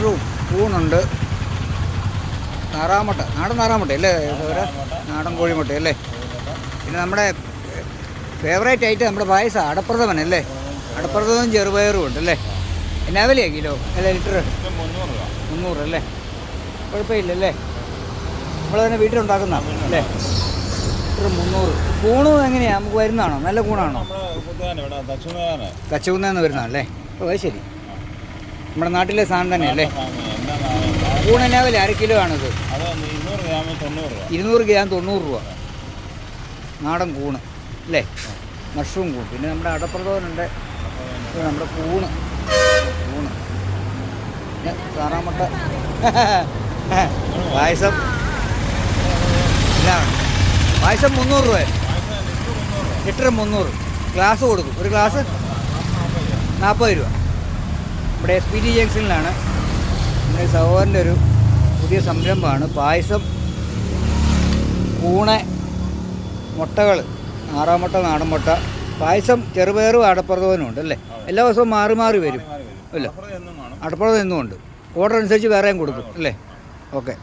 Mushroom, ഊണുണ്ട്, നാടൻ താറാമുട്ട അല്ലേ, നാടൻ കോഴിമുട്ട അല്ലേ. പിന്നെ നമ്മുടെ ഫേവറേറ്റ് ആയിട്ട് നമ്മുടെ പായസം അടപ്രഥമൻ അല്ലേ, അടപ്രഥമനും ചെറുപയറും ഉണ്ട് അല്ലേ. എന്നാ വിലയാണ് കിലോ അല്ല ലിറ്റർ? 300 അല്ലേ. കുഴപ്പമില്ലല്ലേ, നമ്മൾ തന്നെ വീട്ടിലുണ്ടാക്കുന്ന അല്ലേ. ലിറ്റർ 300. കൂണ് എങ്ങനെയാണ് നമുക്ക് വരുന്നതാണോ, നല്ല കൂണാണോ? തച്ചുകുന്നതെന്ന് വരുന്നതാണല്ലേ. ഓ അത് ശരി, നമ്മുടെ നാട്ടിലെ സാധനം തന്നെയല്ലേ. കൂണ് എന്നാ വില? 1/2 കിലോ ആണിത്? 200 ഗ്രാം 90 രൂപ. നാടൻ കൂണ് അല്ലേ, മഷ്റൂം കൂൺ. പിന്നെ നമ്മുടെ അടപ്രഥമനുണ്ട്, നമ്മുടെ കൂണ് പിന്നെ താറാമുട്ട, പായസം എല്ലാം. പായസം 300 രൂപ, ലിറ്റർ 300. ഗ്ലാസ് കൊടുക്കും, ഒരു ഗ്ലാസ് 40 രൂപ. നമ്മുടെ SPT ജംഗ്ഷനിലാണ് നമ്മുടെ സഹോദരൻ്റെ ഒരു പുതിയ സംരംഭമാണ് പായസം, കൂണ്, മുട്ടകൾ, ആറാമുട്ട, നാടൻ മുട്ട, പായസം, ചെറുപയറും അടപ്രഥമനും ഉണ്ട് അല്ലേ. എല്ലാ ദിവസവും മാറി മാറി വരും അല്ല, അടപ്രഥമൻ എന്നും ഉണ്ട്. ഓർഡർ അനുസരിച്ച് വേറെയും കൊടുക്കും അല്ലേ. ഓക്കെ.